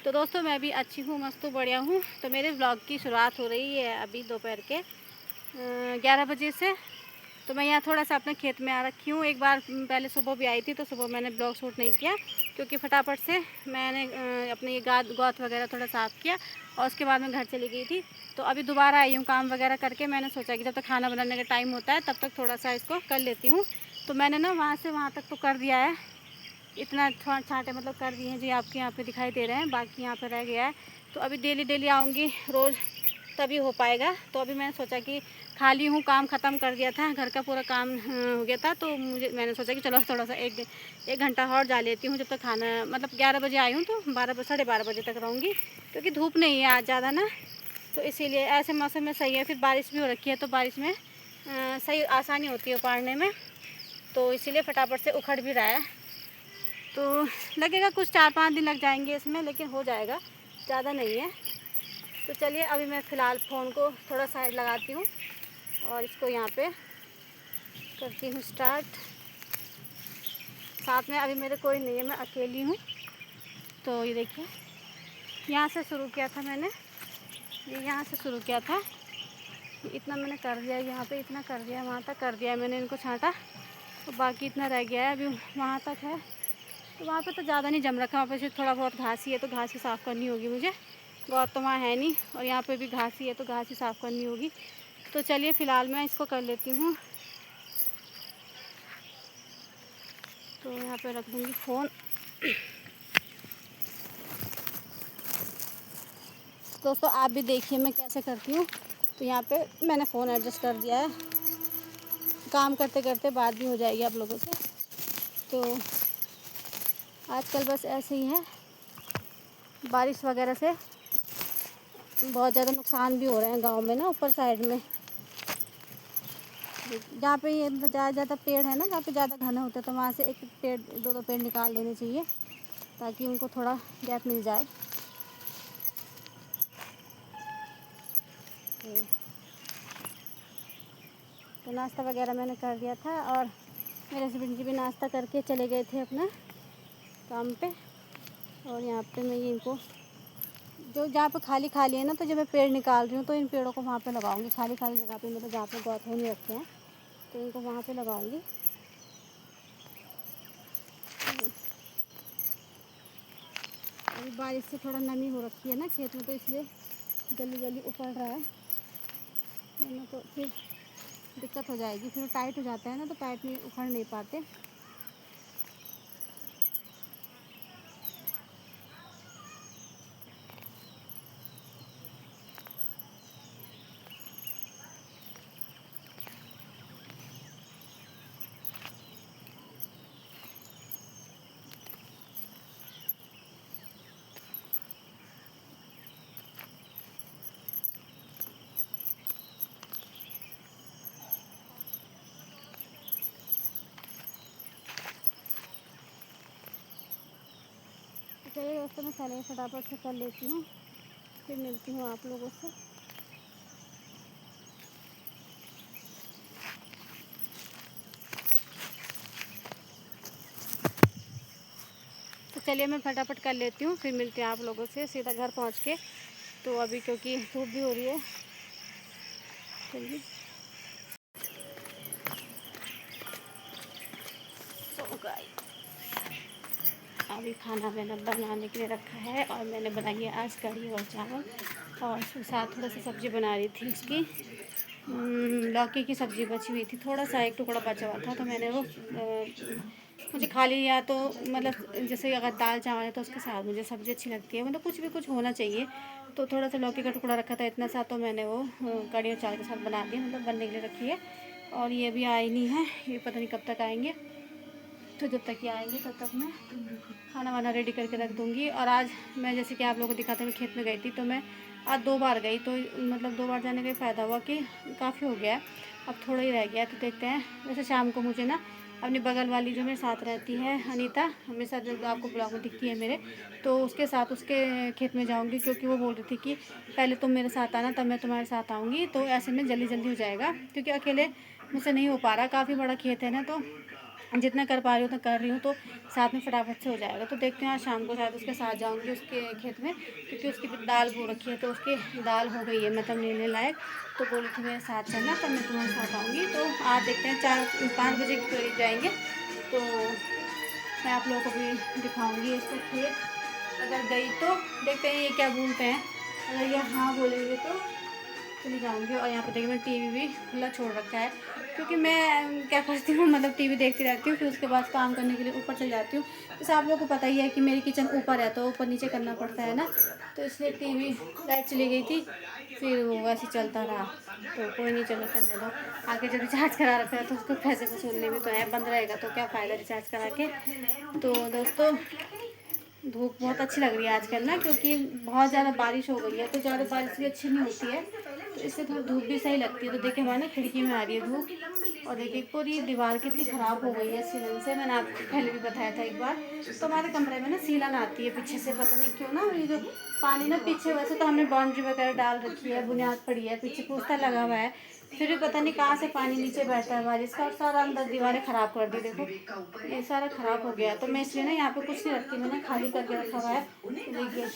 तो दोस्तों मैं भी अच्छी हूँ, मस्त हूँ, बढ़िया हूँ। तो मेरे ब्लॉग की शुरुआत हो रही है अभी दोपहर के 11 बजे से। तो मैं यहाँ थोड़ा सा अपने खेत में आ रखी हूँ। एक बार पहले सुबह भी आई थी, तो सुबह मैंने ब्लॉग शूट नहीं किया क्योंकि फटाफट से मैंने अपने ये गौत वगैरह थोड़ा साफ़ किया और उसके बाद मैं घर चली गई थी। तो अभी दोबारा आई हूँ काम वगैरह करके। मैंने सोचा कि जब तक खाना बनाने का टाइम होता है तब तक थोड़ा सा इसको कर लेती हूँ। तो मैंने ना वहाँ से वहाँ तक तो कर दिया है, इतना छांटे मतलब कर दिए हैं जो आपके यहाँ पे दिखाई दे रहे हैं, बाकी यहाँ पे रह गया है। तो अभी डेली आऊँगी रोज़, तभी हो पाएगा। तो अभी मैंने सोचा कि खाली हूँ, काम ख़त्म कर दिया था, घर का पूरा काम हो गया था। तो मैंने सोचा कि चलो थोड़ा सा एक घंटा और जा लेती हूँ, जब तक खाना मतलब 11 बजे आई हूँ तो 12 बजे तक रहूँगी, क्योंकि धूप नहीं है आज ज़्यादा ना। तो इसीलिए ऐसे मौसम में सही है। फिर बारिश भी हो रखी है, तो बारिश में सही आसानी होती है उपाड़ने में। तो इसीलिए फटाफट से उखड़ भी रहा है। तो लगेगा कुछ 4-5 दिन लग जाएंगे इसमें, लेकिन हो जाएगा, ज़्यादा नहीं है। तो चलिए अभी मैं फ़िलहाल फ़ोन को थोड़ा साइड लगाती हूँ और इसको यहाँ पे करती हूँ स्टार्ट। साथ में अभी मेरे कोई नहीं है, मैं अकेली हूँ। तो ये देखिए, यहाँ से शुरू किया था मैंने, ये यहाँ से शुरू किया था। इतना मैंने कर दिया, यहाँ पे इतना कर दिया, वहाँ तक कर दिया मैंने, इनको छांटा। और बाकी इतना रह गया है, अभी वहाँ तक है। तो वहाँ पे तो ज़्यादा नहीं जम रखा, वहाँ पे सिर्फ थोड़ा बहुत घास ही है, तो घास ही साफ़ करनी होगी मुझे। गौत तो वहाँ है नहीं, और यहाँ पे भी घास ही है, तो घास ही साफ़ करनी होगी। तो चलिए फ़िलहाल मैं इसको कर लेती हूँ। तो यहाँ पे रख दूँगी फ़ोन। दोस्तों आप भी देखिए मैं कैसे करती हूँ। तो यहाँ पे मैंने फ़ोन एडजस्ट कर दिया है, काम करते करते बात भी हो जाएगी आप लोगों से। तो आजकल बस ऐसे ही है, बारिश वगैरह से बहुत ज़्यादा नुकसान भी हो रहे हैं गांव में ना, ऊपर साइड में जहाँ पे ये ज़्यादा पेड़ है ना, जहाँ पे ज़्यादा घने होते हैं, तो वहाँ से एक पेड़ दो पेड़ निकाल देने चाहिए, ताकि उनको थोड़ा गैप मिल जाए। तो नाश्ता वगैरह मैंने कर दिया था, और मेरे हस्बैंड जी भी नाश्ता करके चले गए थे अपना काम पे। और यहाँ पे मैं ये इनको जो जहाँ पे खाली है ना, तो जब मैं पेड़ निकाल रही हूँ तो इन पेड़ों को वहाँ पे लगाऊंगी, खाली जगह पे, मतलब जहाँ पे गौत नहीं रखे हैं, तो इनको वहाँ पे लगाऊंगी। अभी बारिश से थोड़ा नमी हो रखी है ना खेत में, तो इसलिए जल्दी उखड़ रहा है, वरना तो फिर दिक्कत हो जाएगी, फिर टाइट हो जाता है ना, तो टाइट में उखड़ नहीं पाते। चलिए दोस्तों, मैं पहले फटाफट से कर लेती हूँ, फिर मिलती हूँ आप लोगों से। तो चलिए मैं फटाफट कर लेती हूँ, फिर मिलते हैं आप लोगों से सीधा घर पहुँच के। तो अभी क्योंकि धूप भी हो रही है, चलिए। तो गाइस अभी खाना मैंने बनाने के लिए रखा है, और मैंने बनाई है आज कढ़ी और चावल, और उसके साथ थोड़ा सा सब्ज़ी बना रही थी उसकी, लौकी की सब्ज़ी बची हुई थी, थोड़ा सा एक टुकड़ा बचा हुआ था, तो मैंने वो मुझे खा लिया। तो मतलब जैसे अगर दाल चावल है तो उसके साथ मुझे सब्ज़ी अच्छी लगती है, मतलब कुछ भी कुछ होना चाहिए। तो थोड़ा सा लौकी का टुकड़ा रखा था इतना सा, तो मैंने वो कढ़ी और चावल के साथ बना दिया, मतलब बनने के लिए रखी है। और ये भी आए नहीं है, ये पता नहीं कब तक आएंगे। तो जब तक ये आएंगे तब तक मैं खाना वाना रेडी करके रख दूँगी। और आज मैं जैसे कि आप लोगों को दिखाते मैं खेत में गई थी, तो मैं आज 2 बार गई, तो मतलब 2 बार जाने का फ़ायदा हुआ कि काफ़ी हो गया है, अब थोड़ा ही रह गया है। तो देखते हैं। वैसे शाम को मुझे ना अपनी बगल वाली जो मेरे साथ रहती है अनीता, हमेशा जो आपको ब्लॉग में दिखती है मेरे, तो उसके साथ उसके खेत में जाऊँगी, क्योंकि वो बोल रही थी कि पहले तुम मेरे साथ आना, तब मैं तुम्हारे साथ आऊँगी। तो ऐसे में जल्दी हो जाएगा, क्योंकि अकेले मुझसे नहीं हो पा रहा, काफ़ी बड़ा खेत है ना, तो जितना कर पा रही हूँ उतना कर रही हूँ, तो साथ में फटाफट से हो जाएगा। तो देखते हैं आज शाम को शायद उसके साथ जाऊँगी उसके खेत में, क्योंकि उसकी भी दाल बो रखी है, तो उसकी दाल हो गई है मतलब लेने लायक। तो बोली थी मेरे साथ चलना, तब मैं तुम्हारे साथ आऊँगी। तो आज देखते हैं 4-5 बजे के करीब जाएंगे, तो मैं आप लोगों को भी दिखाऊँगी इसको खेत। अगर गई तो देखते हैं ये क्या बोलते हैं, अगर ये हाँ बोलेंगे तो चली जाऊँगी। और यहाँ पे देखिए मैं टीवी भी खुला छोड़ रखा है, क्योंकि मैं क्या करती हूँ मतलब टीवी देखती रहती हूँ, फिर उसके बाद काम करने के लिए ऊपर चल जाती हूँ। जैसे आप लोगों को पता ही है कि मेरी किचन ऊपर है, तो ऊपर नीचे करना पड़ता है ना, तो इसलिए टीवी लाइट चली गई थी, फिर वो वैसे चलता रहा। तो कोई नहीं, चलो करने दो। आगे जब रिचार्ज करा रखा है तो उसको पैसे वसूलने भी तो है, बंद रहेगा तो क्या फ़ायदा रिचार्ज करा के। तो दोस्तों धूप बहुत अच्छी लग रही है आजकल ना, क्योंकि बहुत ज़्यादा बारिश हो गई है, तो ज़्यादा बारिश भी अच्छी नहीं होती है, तो इससे थोड़ी धूप भी सही लगती है। तो देखिए हमारे ना खिड़की में आ रही है धूप, और देखिए पूरी दीवार कितनी ख़राब हो गई है सीलन से। मैंने आपको पहले भी बताया था एक बार। तो हमारे कमरे में ना सीलन आती है पीछे से, पता नहीं क्यों ना, ये जो पानी ना पीछे, वैसे तो हमने बाउंड्री वगैरह डाल रखी है, बुनियाद पड़ी है, पीछे पोस्टर लगा हुआ है, फिर भी पता नहीं कहाँ से पानी नीचे बैठता है बारिश का, और सारा अंदर दीवारें ख़राब कर दी। देखो ये सारा ख़राब हो गया, तो मैं इसलिए ना यहाँ पे कुछ नहीं रखती, मैंने खाली करके रखा हुआ है। देखिए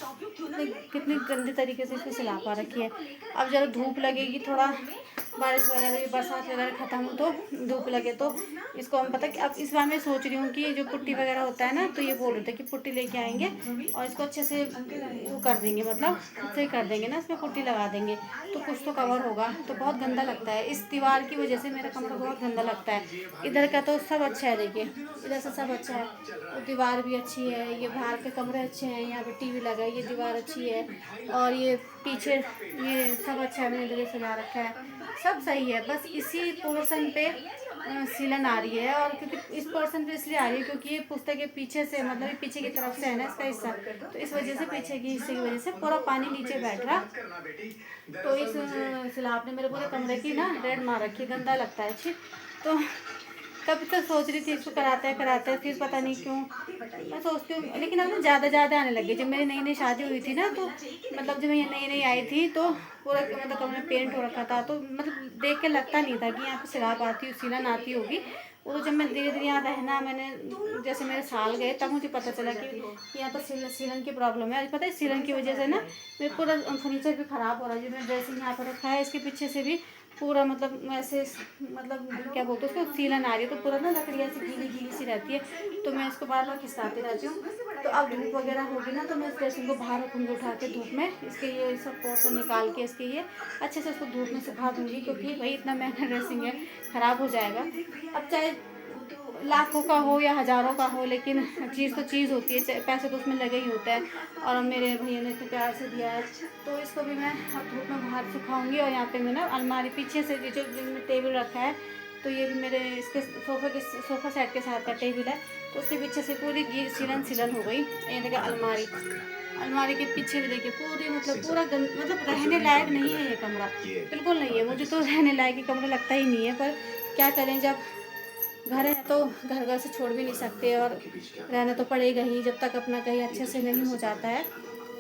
कितनी गंदी तरीके से इसको सिला पा रखी है। अब जरा धूप लगेगी, थोड़ा बारिश वगैरह बरसात वगैरह ख़त्म हो, तो धूप लगे तो इसको हम, पता कि अब इस बार मैं सोच रही हूँ कि जो पुट्टी वगैरह होता है ना, तो ये बोल रहे थे कि पुट्टी लेके आएंगे और इसको अच्छे से वो कर देंगे, मतलब सही कर देंगे ना, इसमें पुट्टी लगा देंगे तो कुछ तो कवर होगा। तो बहुत गंदा लगता है, इस दीवार की वजह से मेरा कमरा बहुत गंदा लगता है। इधर का तो सब अच्छा है, देखिए इधर से सब अच्छा है, वो दीवार भी अच्छी है, ये बाहर के कमरे अच्छे हैं, यहाँ पे टीवी लगा है, ये दीवार अच्छी है, और ये पीछे ये सब अच्छा है, मैंने इधर सजा रखा है, सब सही है। बस इसी पोर्शन पे सीलन आ रही है, और क्योंकि इस पोर्शन पे इसलिए आ रही है क्योंकि ये पुस्तक के पीछे से, मतलब ये पीछे की तरफ से है ना इसका हिस्सा, तो इस वजह से पीछे की हिस्से की वजह से पूरा पानी नीचे बैठ रहा। तो इस सिलाब ने मेरे पूरे कमरे की ना रेड मार रखी, गंदा लगता है छी। तो कभी तो सोच रही थी इसको कराते हैं, फिर पता नहीं क्यों मैं सोचती हूँ, लेकिन अब ना ज़्यादा आने लगी। जब मेरी नई शादी हुई थी ना, तो मतलब जब मैं नई आई थी, तो पूरा मतलब कमरा पेंट हो रखा था, तो मतलब देख के लगता नहीं था कि यहाँ पे सिलाब आती, सीलन आती होगी। वो तो जब मैं धीरे धीरे यहाँ रहना, मैंने जैसे मेरे साल गए, तब मुझे पता चला कि यहाँ तो सीलन की प्रॉब्लम है। पता है सीलन की वजह से ना मेरे पूरा फर्नीचर भी ख़राब हो रहा है। जो मैं ड्रेसिंग यहाँ पर रखा है, इसके पीछे से भी पूरा मतलब ऐसे, मतलब क्या बोलते हैं उसको, सीलन आ रही है, तो पूरा ना लकड़ी ऐसी गीली सी रहती है, तो मैं इसको बार खिसकाती रहती हूँ। तो अब धूप वगैरह होगी ना, तो मैं इस ड्रेसिंग को बाहर रखूँगी उठा के धूप में, इसके ये सब पोर्शन निकाल के इसके ये अच्छे से उसको धूप में सुखा दूँगी, क्योंकि भाई इतना महंगा ड्रेसिंग है, ख़राब हो जाएगा। अब चाहे लाखों का हो या हज़ारों का हो, लेकिन चीज़ तो चीज़ होती है, पैसे तो उसमें लगे ही होते हैं, और मेरे भैया ने इतने प्यार से दिया है, तो इसको भी मैं अब धूप में बाहर सुखाऊंगी। और यहाँ पे मैं ना अलमारी पीछे से जो टेबल रखा है, तो ये भी मेरे इसके सोफ़ा सेट के साथ का टेबल है, तो उसके पीछे से पूरी सीलन हो गई। ये देखिए अलमारी के पीछे भी देखिए पूरी, मतलब पूरा मतलब रहने लायक नहीं है ये कमरा, बिल्कुल नहीं है। मुझे तो रहने लायक ये कमरा लगता ही नहीं है, पर क्या करें, जब घर है तो घर से छोड़ भी नहीं सकते, और रहना तो पड़ेगा ही। जब तक अपना कहीं अच्छे से नहीं हो जाता है,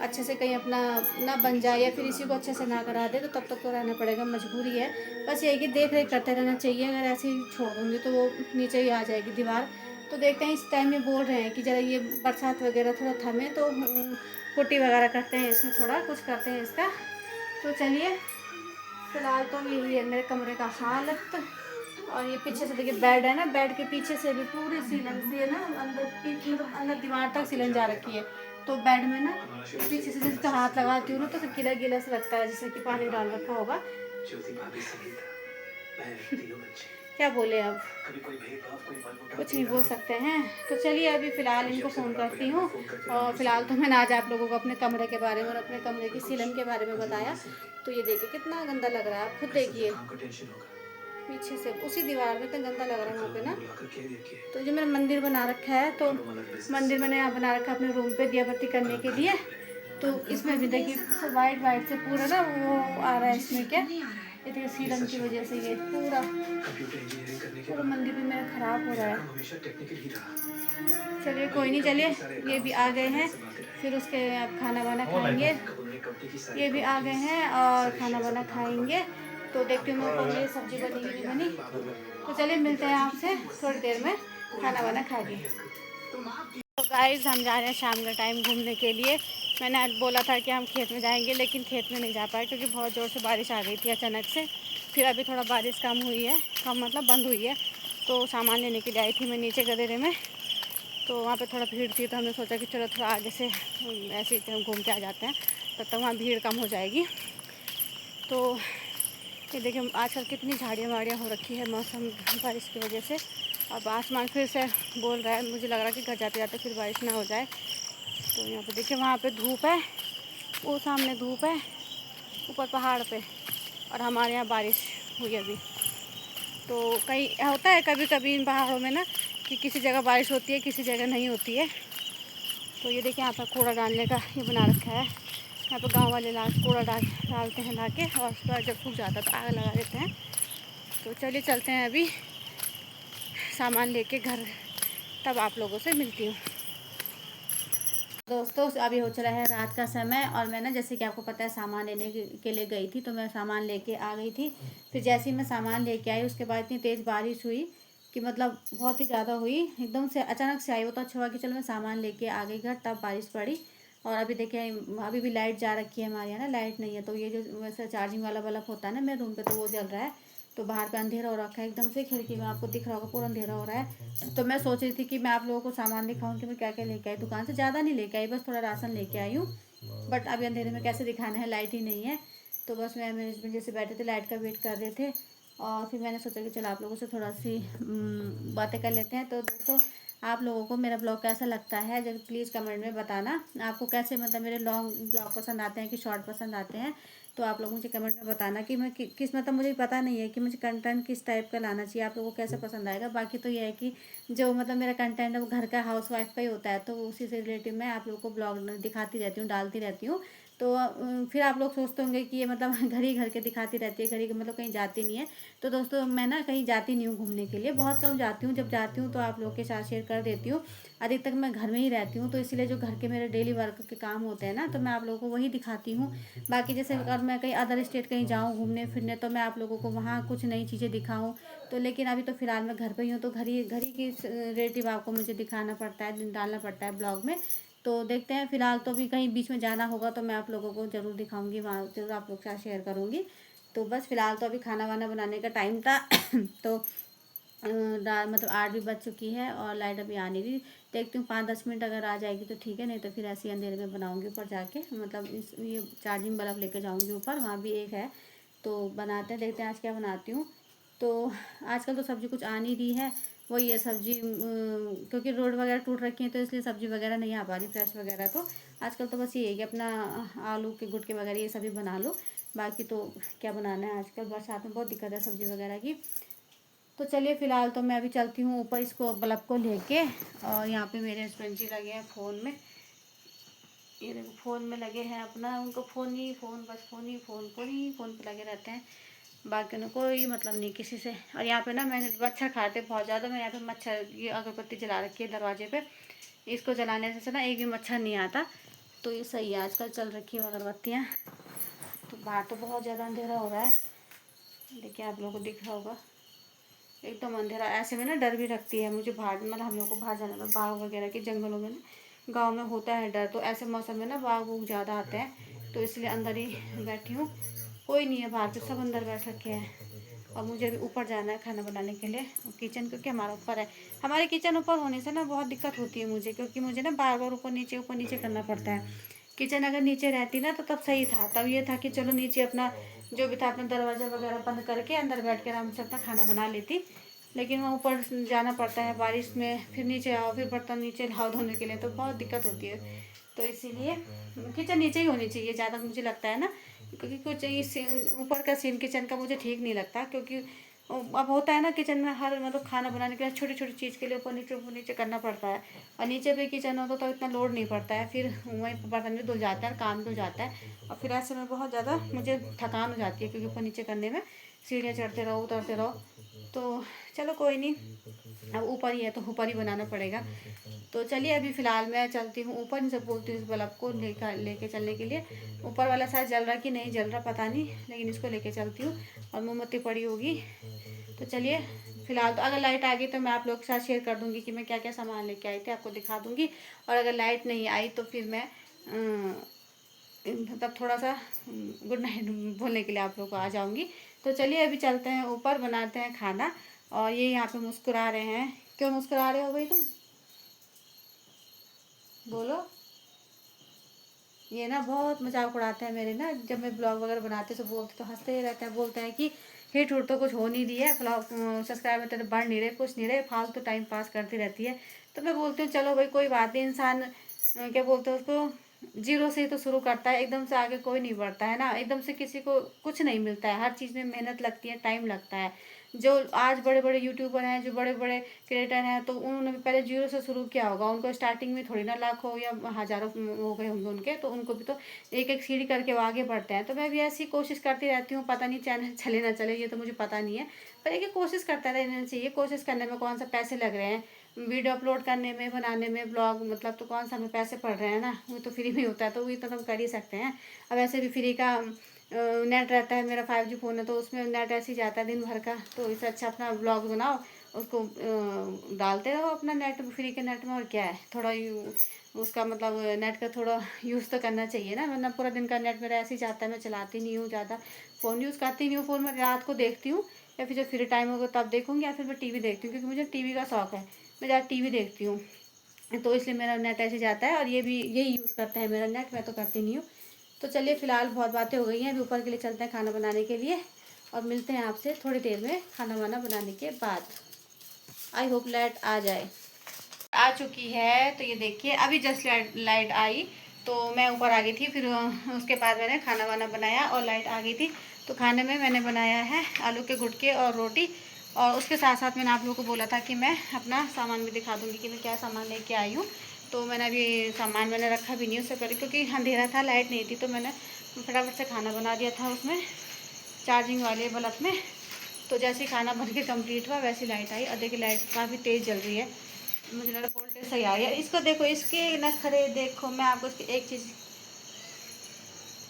अच्छे से कहीं अपना ना बन जाए, या फिर इसी को अच्छे से ना करा दे, तो तब तक तो रहना पड़ेगा, मजबूरी है। बस यही कि देख रेख करते रहना चाहिए, अगर ऐसे ही छोड़ दूँगी तो वो नीचे ही आ जाएगी दीवार। तो देखते हैं, इस टाइम में बोल रहे हैं कि ज़रा ये बरसात वगैरह थोड़ा थमे तो पुट्टी वगैरह करते हैं, इसमें थोड़ा कुछ करते हैं इसका। तो चलिए, फ़िलहाल तो यही है मेरे कमरे का हालत। और ये पीछे से देखिए बेड है ना, बेड के पीछे से भी पूरी सीलन सी है ना, अंदर दीवार तक सीलन जा रखी है। तो बेड में ना पीछे से जिसका हाथ लगाती हूँ ना, तो गीला गीला से लगता है, जैसे कि पानी डाल रखा होगा। क्या बोले अब, कुछ नहीं बोल सकते हैं। तो चलिए अभी फ़िलहाल इनको फ़ोन करती हूँ। और फ़िलहाल तो मैंने आज आप लोगों को अपने कमरे के बारे में और अपने कमरे की सीलन के बारे में बताया। तो ये देखिए कितना गंदा लग रहा है, आप खुद देखिए पीछे से उसी दीवार में, इतना गंदा लग रहा है वहाँ पे ना। तो जो मेरा मंदिर बना रखा है, तो मंदिर मैंने यहाँ बना रखा है अपने रूम पे दिया बत्ती करने के लिए। तो इसमें भी देखिए वाइट से पूरा ना वो आ रहा है इसमें, क्या ये देखिए सीलन की वजह से ये पूरा मंदिर भी मेरा ख़राब हो रहा है। चलिए कोई नहीं, चलिए ये भी आ गए हैं, फिर उसके अब खाना वाना खाएंगे। ये भी आ गए हैं और खाना वाना खाएंगे। तो देखती हूँ मैं, ये सब्ज़ी बनी कि नहीं बनी। तो चलिए मिलते हैं आपसे थोड़ी देर में। खाना वाना खा के। तो गाइस हम जा रहे हैं शाम का टाइम घूमने के लिए। मैंने आज बोला था कि हम खेत में जाएंगे, लेकिन खेत में नहीं जा पाए क्योंकि बहुत ज़ोर से बारिश आ गई थी अचानक से। फिर अभी थोड़ा बारिश कम हुई है, कम मतलब बंद हुई है। तो सामान लेने के लिए आई थी मैं नीचे गदेरे में, तो वहाँ पे थोड़ा भीड़ थी, तो हमने सोचा कि चलो थोड़ा आगे से ऐसे ही घूम के आ जाते हैं, तब तक वहाँ भीड़ कम हो जाएगी। तो ये देखिए आजकल कितनी झाड़ियाँ वाड़ियाँ हो रखी है मौसम बारिश की वजह से। अब आसमान फिर से बोल रहा है, मुझे लग रहा है कि घर जाते जाते फिर बारिश ना हो जाए। तो यहाँ पे देखिए वहाँ पे धूप है, वो सामने धूप है ऊपर पहाड़ पे, और हमारे यहाँ बारिश हुई अभी। तो कहीं होता है कभी कभी इन पहाड़ों में ना कि किसी जगह बारिश होती है, किसी जगह नहीं होती है। तो ये देखिए यहाँ पर कूड़ा डालने का ये बना रखा है। यहाँ पर गांव वाले कूड़ा डालते हैं ला के, और उसके बाद जब सूख जाता है तो आग लगा देते हैं। तो चलिए चलते हैं अभी सामान लेके घर, तब आप लोगों से मिलती हूँ। दोस्तों अभी हो चला है रात का समय, और मैं ना जैसे कि आपको पता है सामान लेने के लिए गई थी, तो मैं सामान लेके आ गई थी। फिर जैसे ही मैं सामान लेके आई उसके बाद इतनी तेज़ बारिश हुई कि मतलब बहुत ही ज़्यादा हुई, एकदम से अचानक से आई। वो तो अच्छा हुआ कि चलो मैं सामान लेके आ गई घर, तब बारिश पड़ी। और अभी देखिए अभी भी लाइट जा रखी है हमारे यहाँ ना, लाइट नहीं है। तो ये जो वैसे चार्जिंग वाला बल्ब होता है ना मेरे रूम पे, तो वो जल रहा है। तो बाहर पे अंधेरा हो रखा है एकदम से, खिड़की में आपको दिख रहा होगा पूरा अंधेरा हो रहा है। तो मैं सोच रही थी कि मैं आप लोगों को सामान दिखाऊं कि मैं क्या क्या लेके आई दुकान से। ज़्यादा नहीं लेके आई, बस थोड़ा राशन लेके आई हूँ। बट अभी अंधेरे में कैसे दिखाना है, लाइट ही नहीं है। तो बस मैं मेरे हस्बैंड जैसे बैठे थे, लाइट का वेट कर रहे थे। और फिर मैंने सोचा कि चलो आप लोगों से थोड़ा सी बातें कर लेते हैं। तो दोस्तों आप लोगों को मेरा ब्लॉग कैसा लगता है जब प्लीज़ कमेंट में बताना। आपको कैसे मतलब मेरे लॉन्ग ब्लॉग पसंद आते हैं कि शॉर्ट पसंद आते हैं, तो आप लोग मुझे कमेंट में बताना कि मैं किस मतलब मुझे पता नहीं है कि मुझे कंटेंट किस टाइप का लाना चाहिए, आप लोगों को कैसे पसंद आएगा। बाकी तो ये है कि जो मतलब मेरा कंटेंट है वो घर का हाउसवाइफ का ही होता है, तो उसी से रिलेटिव मैं आप लोगों को ब्लॉग दिखाती रहती हूँ, डालती रहती हूँ। तो फिर आप लोग सोचते होंगे कि ये मतलब घर के दिखाती रहती है, घर ही के मतलब कहीं जाती नहीं है। तो दोस्तों मैं ना कहीं जाती नहीं हूँ घूमने के लिए, बहुत कम जाती हूँ। जब जाती हूँ तो आप लोगों के साथ शेयर कर देती हूँ। अधिकतर मैं घर में ही रहती हूँ, तो इसीलिए जो घर के मेरे डेली वर्क के काम होते हैं ना, तो मैं आप लोगों को वही दिखाती हूँ। बाकी जैसे अगर मैं कहीं अदर स्टेट कहीं जाऊँ घूमने फिरने, तो मैं आप लोगों को वहाँ कुछ नई चीज़ें दिखाऊँ। तो लेकिन अभी तो फ़िलहाल मैं घर पे ही हूँ, तो घर ही की रिलेटिव आपको मुझे दिखाना पड़ता है, डालना पड़ता है ब्लॉग में। तो देखते हैं, फ़िलहाल तो अभी कहीं बीच में जाना होगा तो मैं आप लोगों को ज़रूर दिखाऊंगी, वहाँ ज़रूर आप लोग के साथ शेयर करूँगी। तो बस फ़िलहाल तो अभी खाना वाना बनाने का टाइम था तो रात मतलब 8 भी बज चुकी है और लाइट अभी आ नहीं रही। देखती हूँ 5-10 मिनट अगर आ जाएगी तो ठीक है, नहीं तो फिर ऐसे ही अंधेरे में बनाऊँगी ऊपर जाके। मतलब इस ये चार्जिंग बल्ब लेके जाऊँगी ऊपर, वहाँ भी एक है। तो बनाते हैं, देखते हैं आज क्या बनाती हूँ। तो आजकल तो सब्ज़ी कुछ आ नहीं रही है, वही है सब्ज़ी क्योंकि रोड वगैरह टूट रखी है, तो इसलिए सब्ज़ी वगैरह नहीं आ पा रही फ्रेश वगैरह। तो आजकल तो बस ये है कि अपना आलू के गुटके वगैरह ये सभी बना लो। बाकी तो क्या बनाना है, आजकल बरसात में बहुत दिक्कत है सब्ज़ी वगैरह की। तो चलिए फ़िलहाल तो मैं अभी चलती हूँ ऊपर इसको बल्ब को लेके। और यहाँ पे मेरे हस्बैंड जी लगे हैं फ़ोन में, ये देखो फ़ोन में लगे हैं अपना, उनको फ़ोन ही फ़ोन, बस फ़ोन पे लगे रहते हैं। बाकी उनको कोई मतलब नहीं किसी से। और यहाँ पे ना मैंने मच्छर खाते बहुत ज़्यादा, मैं यहाँ पे मच्छर ये अगरबत्ती जला रखी है दरवाजे पे, इसको जलाने से ना एक भी मच्छर नहीं आता। तो ये सही है, आजकल चल रखी है अगरबत्तियाँ। तो बाहर तो बहुत ज़्यादा अंधेरा हो रहा है, देखिए आप लोगों को दिख रहा होगा एकदम अंधेरा। ऐसे में ना डर भी लगती है मुझे बाहर, मतलब हम लोग को बाहर जाने में, बाग वगैरह के जंगलों में ना गांव में होता है डर। तो ऐसे मौसम में ना बाग वूग ज़्यादा आते हैं, तो इसलिए अंदर ही बैठी हूँ। कोई नहीं है बाहर पे, सब अंदर बैठ रखे हैं। और मुझे अभी ऊपर जाना है खाना बनाने के लिए, किचन क्योंकि हमारा ऊपर है। हमारे किचन ऊपर होने से ना बहुत दिक्कत होती है मुझे, क्योंकि मुझे ना बार बार ऊपर नीचे करना पड़ता है। किचन अगर नीचे रहती ना तो तब सही था, तब ये था कि चलो नीचे अपना जो भी था अपना दरवाज़ा वगैरह बंद करके अंदर बैठ के आराम से अपना खाना बना लेती। लेकिन वहाँ ऊपर जाना पड़ता है बारिश में, फिर नीचे आओ, फिर बर्तन नीचे लाओ धोने के लिए, तो बहुत दिक्कत होती है। तो इसीलिए किचन नीचे ही होनी चाहिए ज़्यादा मुझे लगता है ना, क्योंकि कुछ इस ऊपर का सीन किचन का मुझे ठीक नहीं लगता। क्योंकि अब होता है ना किचन में हर मतलब खाना बनाने के लिए छोटी छोटी चीज़ के लिए ऊपर नीचे करना पड़ता है। और नीचे भी किचन हो तो इतना लोड नहीं पड़ता है, फिर वहीं पर बर्तन भी धुल जाता है, काम भी हो जाता है। और फिर ऐसे में बहुत ज़्यादा मुझे थकान हो जाती है, क्योंकि ऊपर नीचे करने में सीढ़ियाँ चढ़ते रहो उतरते रहो। तो चलो कोई नहीं, अब ऊपर ही है तो ऊपर ही बनाना पड़ेगा। तो चलिए अभी फ़िलहाल मैं चलती हूँ ऊपर, इनसे बोलती हूँ इस बल्ब को लेके चलने के लिए। ऊपर वाला शायद जल रहा कि नहीं जल रहा पता नहीं, लेकिन इसको लेके चलती हूँ। और मोमबत्ती पड़ी होगी, तो चलिए फिलहाल तो अगर लाइट आ गई तो मैं आप लोग के साथ शेयर कर दूँगी कि मैं क्या क्या सामान लेके आई थी, आपको दिखा दूँगी। और अगर लाइट नहीं आई तो फिर मैं मतलब थोड़ा सा गुड नाइट बोलने के लिए आप लोग को आ जाऊँगी। तो चलिए अभी चलते हैं ऊपर, बनाते हैं खाना। और ये यहाँ पे मुस्कुरा रहे हैं, क्यों मुस्कुरा रहे हो भाई तुम, बोलो। ये ना बहुत मजाक उड़ाते हैं मेरे ना, जब मैं ब्लॉग वगैरह बनाते तो बोलते तो हंसते ही रहते हैं, बोलते हैं कि हिट उठ तो कुछ हो नहीं रही है, ब्लॉग सब्सक्राइबर तेरे बढ़ नहीं रहे, कुछ नहीं रहे, फालतू टाइम पास करती रहती है। तो मैं बोलती हूँ चलो भाई कोई बात नहीं, इंसान क्या बोलते हैं उसको, जीरो से ही तो शुरू करता है, एकदम से आगे कोई नहीं बढ़ता है ना, एकदम से किसी को कुछ नहीं मिलता है, हर चीज़ में मेहनत लगती है, टाइम लगता है। जो आज बड़े बड़े यूट्यूबर हैं, जो बड़े बड़े क्रिएटर हैं, तो उन्होंने भी पहले जीरो से शुरू किया होगा, उनको स्टार्टिंग में थोड़ी ना लाखों या हज़ारों हो गए होंगे उनके, तो उनको भी तो एक एक सीढ़ी करके वो आगे बढ़ते हैं। तो मैं भी ऐसी कोशिश करती रहती हूँ, पता नहीं चैनल चले ना चले ये तो मुझे पता नहीं है, पर एक कोशिश करता रहना चाहिए। कोशिश करने में कौन सा पैसे लग रहे हैं, वीडियो अपलोड करने में, बनाने में, ब्लॉग मतलब, तो कौन सा हमें पैसे पड़ रहे हैं ना, वो तो फ्री में होता है, तो वही तो हम कर ही सकते हैं। अब ऐसे भी फ्री का नेट रहता है, मेरा 5G फ़ोन है, तो उसमें नेट ऐसे ही जाता है दिन भर का, तो इससे अच्छा अपना ब्लॉग बनाओ, उसको डालते रहो अपना नेट, फ्री के नेट में, और क्या है, थोड़ा उसका मतलब नेट का थोड़ा यूज़ तो करना चाहिए ना, वरना पूरा दिन का नेट मेरा ऐसे ही जाता है। मैं चलाती नहीं हूँ ज़्यादा, फ़ोन यूज़ करती नहीं हूँ, फ़ोन में रात को देखती हूँ, या फिर जब फ्री टाइम होगा तब देखूँगी, या फिर मैं टीवी देखती हूँ, क्योंकि मुझे टीवी का शौक़ है, मैं ज़्यादा टीवी देखती हूँ, तो इसलिए मेरा नेट ऐसे जाता है। और ये भी यही यूज़ करते हैं मेरा नेट, मैं तो करती नहीं हूँ। तो चलिए फ़िलहाल बहुत बातें हो गई हैं, अभी ऊपर के लिए चलते हैं खाना बनाने के लिए, और मिलते हैं आपसे थोड़ी देर में खाना वाना बनाने के बाद। आई होप लाइट आ जाए। आ चुकी है, तो ये देखिए अभी जस्ट लाइट आई, तो मैं ऊपर आ गई थी, फिर उसके बाद मैंने खाना वाना बनाया और लाइट आ गई थी। तो खाने में मैंने बनाया है आलू के गुटके और रोटी, और उसके साथ साथ मैंने आप लोगों को बोला था कि मैं अपना सामान भी दिखा दूँगी कि मैं क्या सामान लेके आई हूँ। तो मैंने अभी सामान मैंने रखा भी नहीं उससे पहले, क्योंकि अंधेरा था, लाइट नहीं थी, तो मैंने फटाफट से खाना बना दिया था उसमें चार्जिंग वाले बल्ब में। तो जैसे खाना बन के कम्प्लीट हुआ वैसे लाइट आई, और देखिए लाइट काफ़ी तेज़ जल रही है, मुझे लगा वोल्टेज सही आ रही है। इसको देखो, इसके नखरे देखो, मैं आपको इसकी एक चीज़,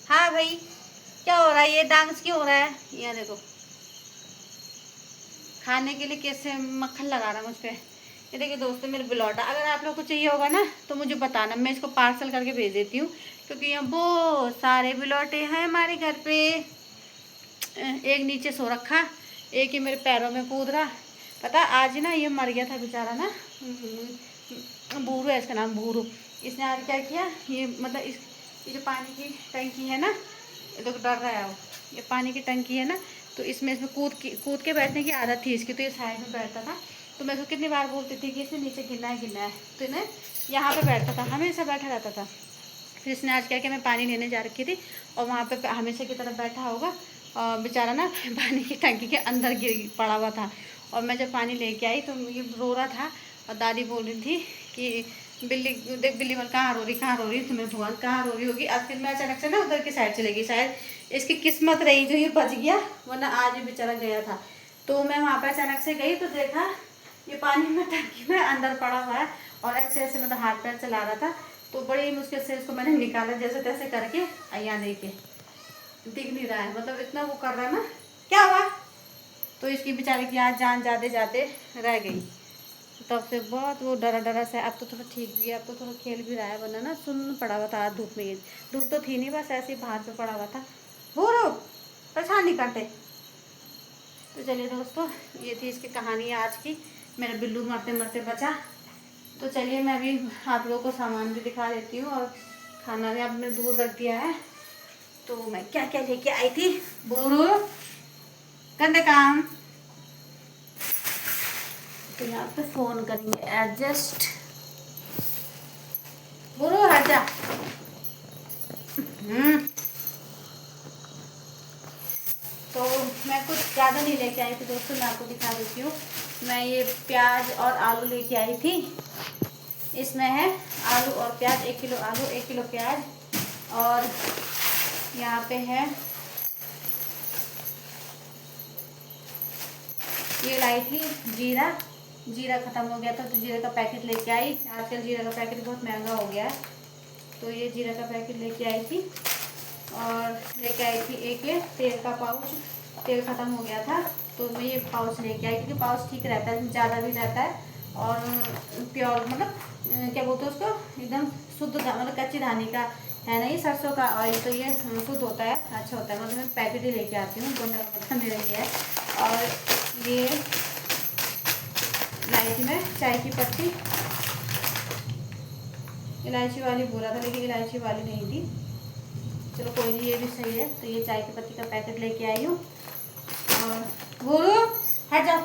हाँ भाई क्या हो रहा है, ये डांस क्यों हो रहा है, ये देखो खाने के लिए कैसे मक्खन लगा रहा है मुझ पर। ये देखिए दोस्तों मेरे बिलौटा, अगर आप लोग को चाहिए होगा ना तो मुझे बताना, मैं इसको पार्सल करके भेज देती हूँ, क्योंकि यहाँ बहुत सारे बिलौटे हैं हमारे घर पे। एक नीचे सो रखा, एक ही मेरे पैरों में कूद रहा। पता आज ना ये मर गया था बेचारा ना, बूरू है इसका नाम, बूरू। इसने आज क्या किया, ये मतलब ये जो पानी की टंकी है ना, ये तो डर रहा है वो, ये पानी की टंकी है ना, तो इसमें कूद के बैठने की आदत थी इसकी, तो ये साइड में बैठता था। तो मैं इसको कितनी बार बोलती थी कि इसने नीचे गिरना है, तो इन्हें यहाँ पे बैठता था, हमेशा बैठा रहता था। फिर इसने आज क्या कि मैं पानी लेने जा रखी थी, और वहाँ पे हमेशा की तरफ बैठा होगा, और बेचारा ना पानी की टंकी के अंदर गिर पड़ा हुआ था। और मैं जब पानी लेके आई तो ये रो रहा था, और दादी बोल रही थी कि बिल्ली देख, बिल्ली बोल कहाँ रो रही, तुम्हें भगवान कहाँ रो रही होगी। अब फिर मैं अचानक से ना उधर की साइड चली गई, शायद इसकी किस्मत रही जो ये बच गया, वरना आज ये बेचारा गया था। तो मैं वहाँ पर अचानक से गई तो देखा ये पानी में टंकी में अंदर पड़ा हुआ है, और ऐसे ऐसे मतलब हाथ पैर चला रहा था। तो बड़ी मुश्किल से इसको मैंने निकाला जैसे तैसे करके, यहाँ देखे दिख नहीं रहा है, मतलब इतना वो कर रहा है ना, क्या हुआ। तो इसकी बेचारे की आज जान जाते जाते रह गई, तब से बहुत वो डरा डरा सा। अब तो थोड़ा ठीक भी है, अब तो थोड़ा खेल भी रहा है, वरना ना सुन्न पड़ा हुआ था धूप में, धूप तो थी नहीं, बस ऐसे ही बाहर पे पड़ा हुआ था। हो रो परेशान नहीं करते। तो चलिए दोस्तों, ये थी इसकी कहानी आज की, मेरा बिल्लू मरते मरते बचा। तो चलिए मैं अभी आप लोगों को सामान भी दिखा देती हूँ, और खाना भी आपने दूध रख दिया है। तो मैं क्या क्या लेके आई थी, बोरो गंदे काम। तो यहाँ पे फ़ोन करेंगे एडजस्ट, बोरो आजा। तो मैं कुछ ज़्यादा नहीं लेके आई थी दोस्तों, मैं आपको दिखा देती हूँ। मैं ये प्याज और आलू लेके आई थी, इसमें है आलू और प्याज, 1 किलो आलू 1 किलो प्याज, और यहाँ पे है ये लाई थी जीरा, जीरा ख़त्म हो गया था तो जीरे का पैकेट लेके आई। आजकल जीरा का पैकेट बहुत महंगा हो गया है, तो ये जीरा का पैकेट लेके आई थी। और लेके आई थी एक ये तेल का पाउच, तेल ख़त्म हो गया था, तो मैं ये पाउच लेके आई, क्योंकि पाउच ठीक रहता है, ज़्यादा भी रहता है और प्योर मतलब क्या बोलते हैं उसको, एकदम शुद्ध मतलब कच्ची धानी का है ना, ये सरसों का ऑयल, तो ये शुद्ध होता है, अच्छा होता है। मतलब मैं पैकेट ही लेके आती हूँ, बोलने का मतलब मेरा ये है। और ये लाई थी मैं चाय की पत्ती, इलायची वाली बोला था लेकिन इलायची वाली नहीं थी, चलो कोई नहीं, ये भी सही है। तो ये चाय की पत्ती का पैकेट लेके आई हूँ। और गुरु हट जाओ,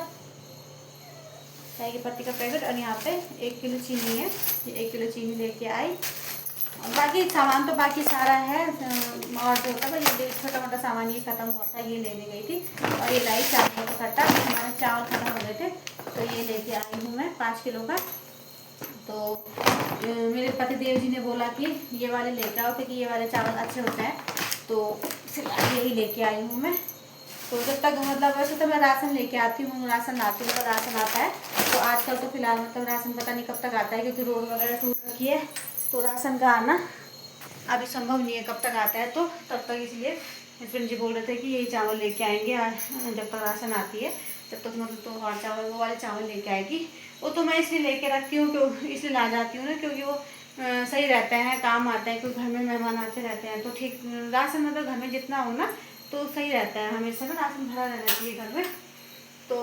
चाय की पत्ती का पैकेट। और यहाँ पे 1 किलो चीनी है, ये 1 किलो चीनी लेके आई। और बाकी सामान तो बाकी सारा है, और जो होता है ये छोटा मोटा सामान ये ख़त्म हुआ था, ये लेने गई थी। और ये लाई चावल का कट्टा, हमारे चावल ख़त्म हो गए थे तो ये लेके आई हूँ मैं 5 किलो का। तो मेरे पति देव जी ने बोला कि ये वाले लेके आओ, क्योंकि ये वाले चावल अच्छे होते हैं, तो फिलहाल यही लेके आई हूँ मैं। तो जब तक मतलब वैसे तो मैं राशन लेके आती हूँ, राशन लाती हूँ, राशन आता है। तो आजकल तो फिलहाल मतलब राशन पता नहीं कब तक आता है, क्योंकि रोड वगैरह टूट रखी है, तो राशन का आना अभी संभव नहीं है, कब तक आता है तो तब तक। इसलिए हस्बैंड जी बोल रहे थे कि यही चावल लेके आएंगे जब तक राशन आती है, जब तक मतलब तो और चावल वो वाले चावल लेके आएगी। वो तो मैं इसलिए लेके रखती हूँ, क्यों इसलिए ला जाती हूँ ना, क्योंकि वो सही रहते हैं, काम आते हैं, क्योंकि घर में मेहमान आते रहते हैं, तो ठीक राशन मतलब घर में जितना हो ना तो सही रहता है, हमेशा ना राशन भरा रहना चाहिए घर में। तो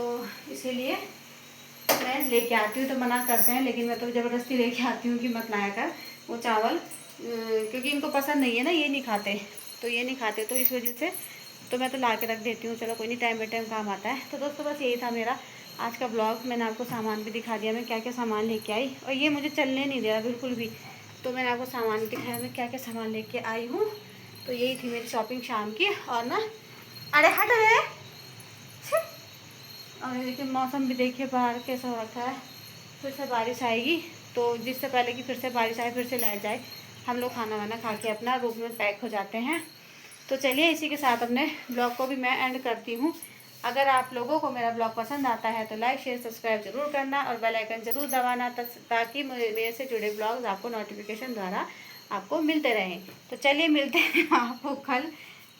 इसीलिए मैं लेके आती हूँ, तो मना करते हैं लेकिन मैं तो ज़बरदस्ती लेके आती हूँ कि मत लाया कर वो चावल, क्योंकि इनको पसंद नहीं है ना, ये नहीं खाते, तो ये नहीं खाते, तो इस वजह से तो मैं तो ला के रख देती हूँ। चलो कोई नहीं, टाइम बे टाइम काम आता है। तो दोस्तों बस यही था मेरा आज का ब्लॉग। मैंने आपको सामान भी दिखा दिया, मैं क्या क्या सामान लेके आई, और ये मुझे चलने नहीं दे रहा बिल्कुल भी, तो मैंने आपको सामान भी दिखाया मैं क्या क्या सामान लेके आई हूँ। तो यही थी मेरी शॉपिंग शाम की। और ना अरे हट रहे, और देखिए मौसम भी देखिए बाहर कैसा हो रखा है, फिर से बारिश आएगी, तो जिससे पहले कि फिर से बारिश आए, फिर से लाइट जाए, हम लोग खाना वाना खा के अपना रूम में पैक हो जाते हैं। तो चलिए इसी के साथ अपने ब्लॉग को भी मैं एंड करती हूँ। अगर आप लोगों को मेरा ब्लॉग पसंद आता है तो लाइक शेयर सब्सक्राइब जरूर करना, और बेल आइकन जरूर दबाना, ताकि मेरे से जुड़े ब्लॉग्स आपको नोटिफिकेशन द्वारा आपको मिलते रहें। तो चलिए मिलते हैं आपको कल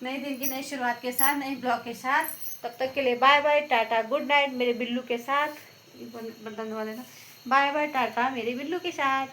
नए दिन की नई शुरुआत के साथ, नए ब्लॉग के साथ। तब तक के लिए bye bye tata good night मेरे बिल्लू के साथ, बर्तन धोवा देना, बाय बाय टाटा मेरे बिल्लू के साथ।